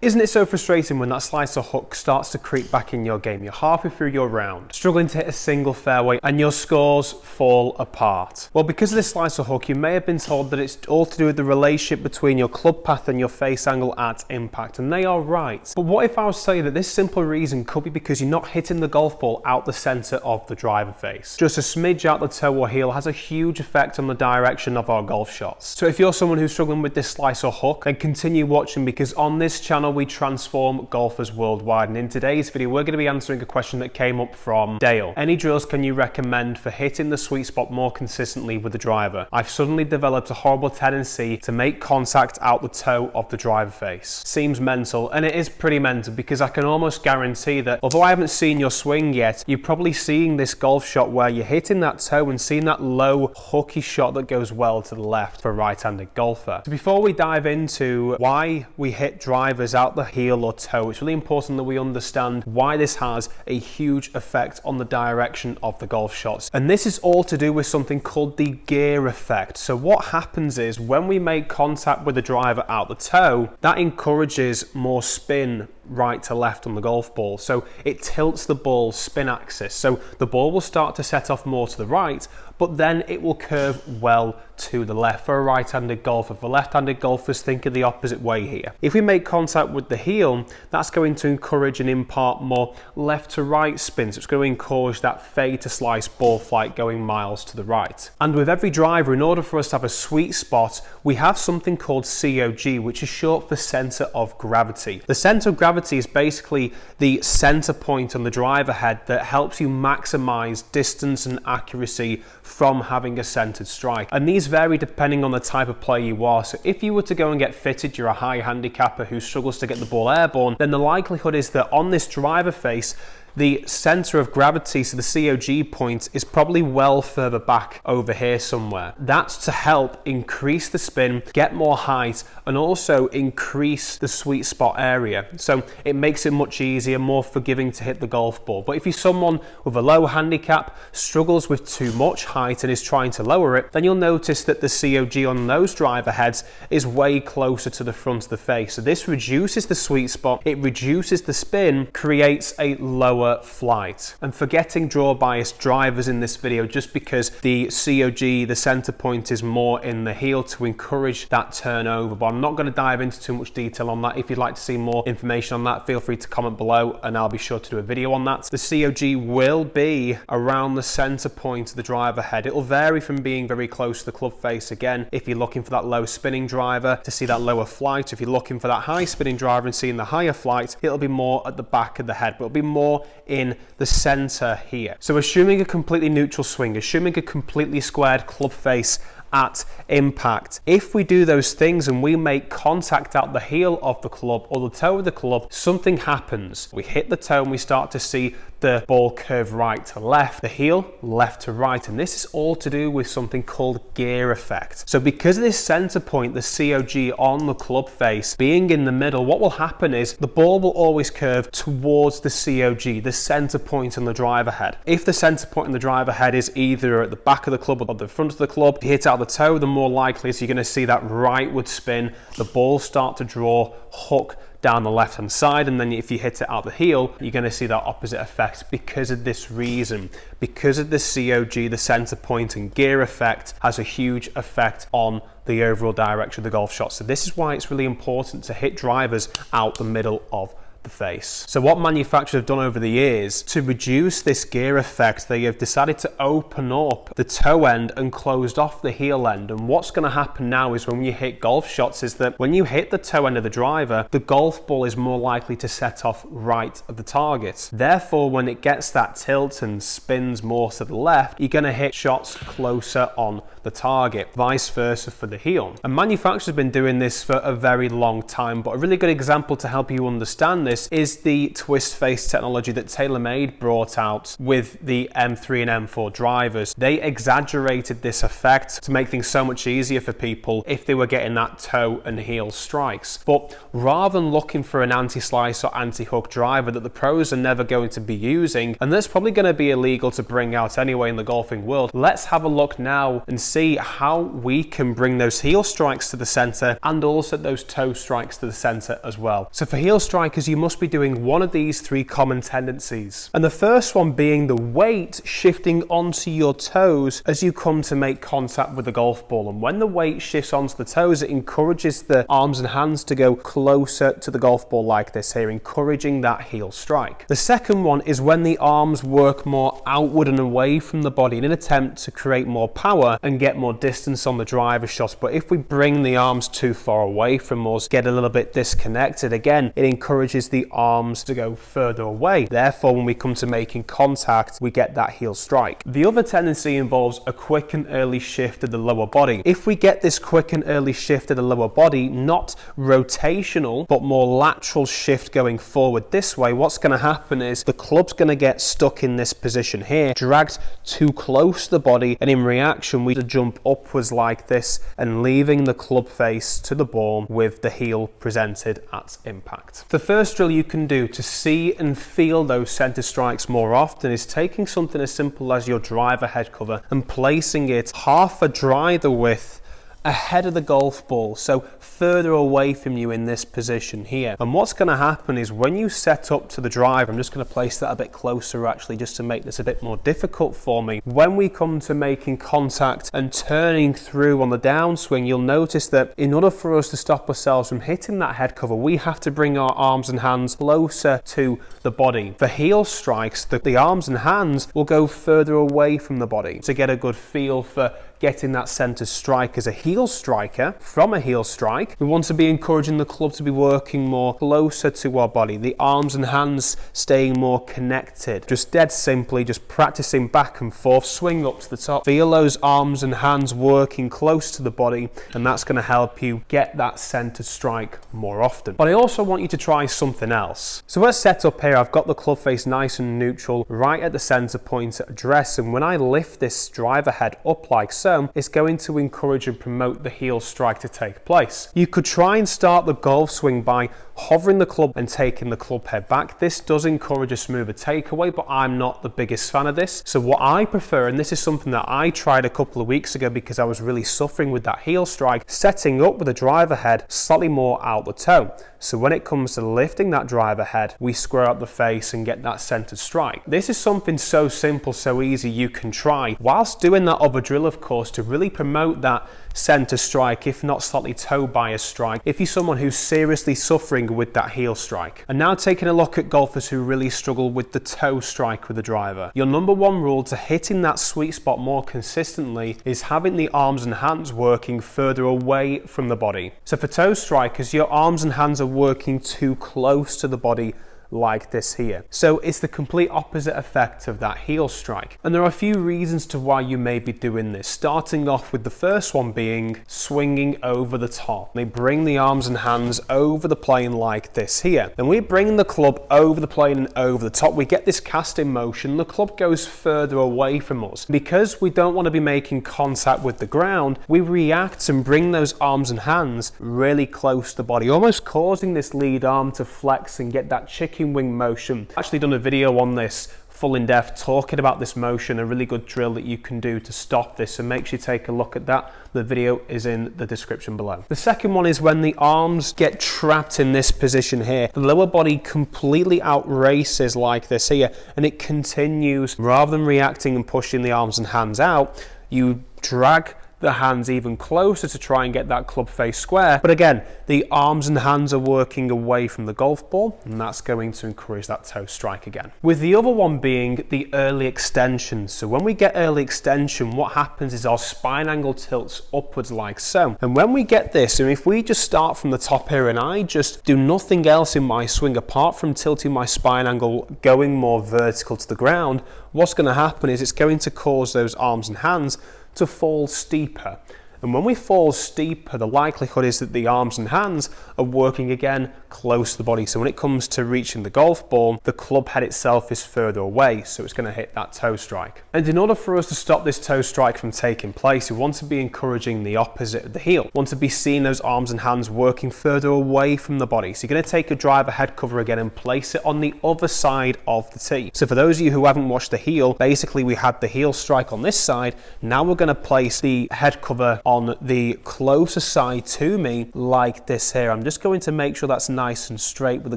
Isn't it so frustrating when that slicer hook starts to creep back in your game? You're halfway through your round, struggling to hit a single fairway, and your scores fall apart. Well, because of this slicer hook, you may have been told that it's all to do with the relationship between your club path and your face angle at impact, and they are right. But what if I was to tell you that this simple reason could be because you're not hitting the golf ball out the center of the driver face? Just a smidge out the toe or heel has a huge effect on the direction of our golf shots. So if you're someone who's struggling with this slicer hook, then continue watching, because on this channel, we transform golfers worldwide. And in today's video, we're going to be answering a question that came up from Dale. Any drills can you recommend for hitting the sweet spot more consistently with the driver? I've suddenly developed a horrible tendency to make contact out the toe of the driver face. Seems mental, and it is pretty mental, because I can almost guarantee that although I haven't seen your swing yet, you're probably seeing this golf shot where you're hitting that toe and seeing that low hooky shot that goes well to the left for a right-handed golfer. So before we dive into why we hit drivers out the heel or toe, it's really important that we understand why this has a huge effect on the direction of the golf shots. And this is all to do with something called the gear effect. So what happens is when we make contact with the driver out the toe, that encourages more spin right to left on the golf ball. So it tilts the ball's spin axis. So the ball will start to set off more to the right, but then it will curve well to the left for a right-handed golfer. For left-handed golfers, think of the opposite way here. If we make contact with the heel, that's going to encourage and impart more left to right spins. It's going to encourage that fade to slice ball flight going miles to the right. And with every driver, in order for us to have a sweet spot, we have something called COG, which is short for center of gravity. The center of gravity is basically the center point on the driver head that helps you maximize distance and accuracy from having a centered strike. And these vary depending on the type of player you are. So if you were to go and get fitted, you're a high handicapper who struggles to get the ball airborne, then the likelihood is that on this driver face, the center of gravity, so the COG point, is probably well further back over here somewhere. That's to help increase the spin, get more height, and also increase the sweet spot area. So it makes it much easier, more forgiving to hit the golf ball. But if you're someone with a low handicap, struggles with too much height and is trying to lower it, then you'll notice that the COG on those driver heads is way closer to the front of the face. So this reduces the sweet spot, it reduces the spin, creates a lower flight. And forgetting draw bias drivers in this video, just because the COG, the center point, is more in the heel to encourage that turnover. But I'm not going to dive into too much detail on that. If you'd like to see more information on that, feel free to comment below and I'll be sure to do a video on that. The COG will be around the center point of the driver head. It'll vary from being very close to the club face. Again, if you're looking for that low spinning driver to see that lower flight, if you're looking for that high spinning driver and seeing the higher flight, it'll be more at the back of the head, but it'll be more in the center here. So assuming a completely neutral swing, assuming a completely squared club face at impact, if we do those things and we make contact out the heel of the club or the toe of the club, something happens. We hit the toe and we start to see the ball curve right to left, the heel left to right, and this is all to do with something called gear effect. So because of this center point, the COG on the club face being in the middle, what will happen is the ball will always curve towards the COG, the center point on the driver head. If the center point on the driver head is either at the back of the club or the front of the club, if you hit out the toe, the more likely is you're going to see that rightward spin, the ball start to draw, hook down the left hand side, and then if you hit it out the heel, you're going to see that opposite effect because of this reason. Because of the COG, the center point and gear effect has a huge effect on the overall direction of the golf shot. So this is why it's really important to hit drivers out the middle of the face. So what manufacturers have done over the years to reduce this gear effect, they have decided to open up the toe end and closed off the heel end. And what's going to happen now is when you hit golf shots is that when you hit the toe end of the driver, the golf ball is more likely to set off right of the target. Therefore, when it gets that tilt and spins more to the left, you're going to hit shots closer on the target, vice versa for the heel. And manufacturers have been doing this for a very long time, but a really good example to help you understand this is the twist face technology that TaylorMade brought out with the M3 and M4 drivers. They exaggerated this effect to make things so much easier for people if they were getting that toe and heel strikes. But rather than looking for an anti-slice or anti-hook driver that the pros are never going to be using, and that's probably going to be illegal to bring out anyway in the golfing world, let's have a look now and see how we can bring those heel strikes to the center and also those toe strikes to the center as well. So for heel strikers, you must be doing one of these three common tendencies. And the first one being the weight shifting onto your toes as you come to make contact with the golf ball. And when the weight shifts onto the toes, it encourages the arms and hands to go closer to the golf ball like this here, encouraging that heel strike. The second one is when the arms work more outward and away from the body in an attempt to create more power and get more distance on the driver shot. But if we bring the arms too far away from us, get a little bit disconnected, again, it encourages the arms to go further away. Therefore, when we come to making contact, we get that heel strike. The other tendency involves a quick and early shift of the lower body. If we get this quick and early shift of the lower body, not rotational, but more lateral shift going forward this way, what's going to happen is the club's going to get stuck in this position here, dragged too close to the body, and in reaction, we jump upwards like this and leaving the club face to the ball with the heel presented at impact. The first drill you can do to see and feel those center strikes more often is taking something as simple as your driver head cover and placing it half a driver width ahead of the golf ball, so further away from you in this position here. And what's going to happen is when you set up to the drive, I'm just going to place that a bit closer actually just to make this a bit more difficult for me. When we come to making contact and turning through on the downswing, you'll notice that in order for us to stop ourselves from hitting that head cover, we have to bring our arms and hands closer to the body. For heel strikes, the arms and hands will go further away from the body to get a good feel for getting that center strike. As a heel striker, from a heel strike, we want to be encouraging the club to be working more closer to our body, the arms and hands staying more connected. Just dead simply, just practicing back and forth, swing up to the top, feel those arms and hands working close to the body, and that's going to help you get that center strike more often. But I also want you to try something else. So let's set up here, I've got the club face nice and neutral, right at the center point at address, and when I lift this driver head up like so, it's going to encourage and promote the heel strike to take place. You could try and start the golf swing by hovering the club and taking the club head back. This does encourage a smoother takeaway, but I'm not the biggest fan of this. So what I prefer, and this is something that I tried a couple of weeks ago because I was really suffering with that heel strike, setting up with a driver head slightly more out the toe. So when it comes to lifting that driver head, we square up the face and get that centered strike. This is something so simple, so easy you can try, whilst doing that other drill, of course, to really promote that center strike, if not slightly toe bias strike, if you're someone who's seriously suffering with that heel strike. And now taking a look at golfers who really struggle with the toe strike with the driver. Your number one rule to hitting that sweet spot more consistently is having the arms and hands working further away from the body. So for toe strikers, your arms and hands are working too close to the body like this here. So it's the complete opposite effect of that heel strike. And there are a few reasons to why you may be doing this, starting off with the first one being swinging over the top. They bring the arms and hands over the plane like this here. Then we bring the club over the plane and over the top. We get this casting motion. The club goes further away from us. Because we don't want to be making contact with the ground, we react and bring those arms and hands really close to the body, almost causing this lead arm to flex and get that chicken wing motion. I've actually done a video on this full in depth talking about this motion, a really good drill that you can do to stop this, so make sure you take a look at that. The video is in the description below. The second one is when the arms get trapped in this position here. The lower body completely outraces like this here, and it continues. Rather than reacting and pushing the arms and hands out, you drag the hands even closer to try and get that club face square. But again, the arms and hands are working away from the golf ball, and that's going to encourage that toe strike again. With the other one being the early extension. So when we get early extension, what happens is our spine angle tilts upwards like so. And when we get this, and if we just start from the top here and I just do nothing else in my swing apart from tilting my spine angle going more vertical to the ground, what's going to happen is it's going to cause those arms and hands to fall steeper. And when we fall steeper, the likelihood is that the arms and hands are working again close to the body. So when it comes to reaching the golf ball, the club head itself is further away, so it's going to hit that toe strike. And in order for us to stop this toe strike from taking place, we want to be encouraging the opposite of the heel. We want to be seeing those arms and hands working further away from the body. So you're going to take a driver head cover again and place it on the other side of the tee. So for those of you who haven't watched the heel, basically we had the heel strike on this side. Now we're going to place the head cover on the closer side to me like this here. I'm just going to make sure that's nice and straight with the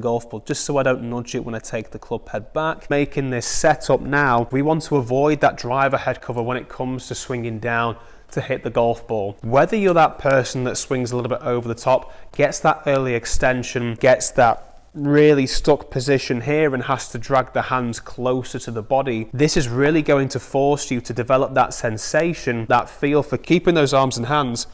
golf ball, just so I don't nudge it when I take the club head back. Making this setup now, we want to avoid that driver head cover when it comes to swinging down to hit the golf ball. Whether you're that person that swings a little bit over the top, gets that early extension, gets that really stuck position here and has to drag the hands closer to the body, this is really going to force you to develop that sensation, that feel for keeping those arms and hands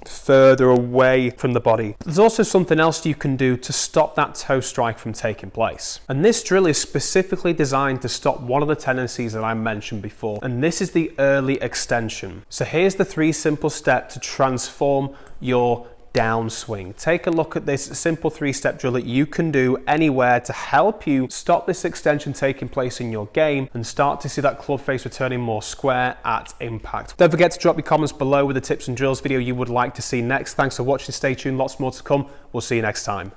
further away from the body. There's also something else you can do to stop that toe strike from taking place. And this drill is specifically designed to stop one of the tendencies that I mentioned before, and this is the early extension. So here's the 3 simple steps to transform your downswing. Take a look at this simple 3-step drill that you can do anywhere to help you stop this extension taking place in your game and start to see that club face returning more square at impact. Don't forget to drop your comments below with the tips and drills video you would like to see next. Thanks for watching. Stay tuned. Lots more to come. We'll see you next time.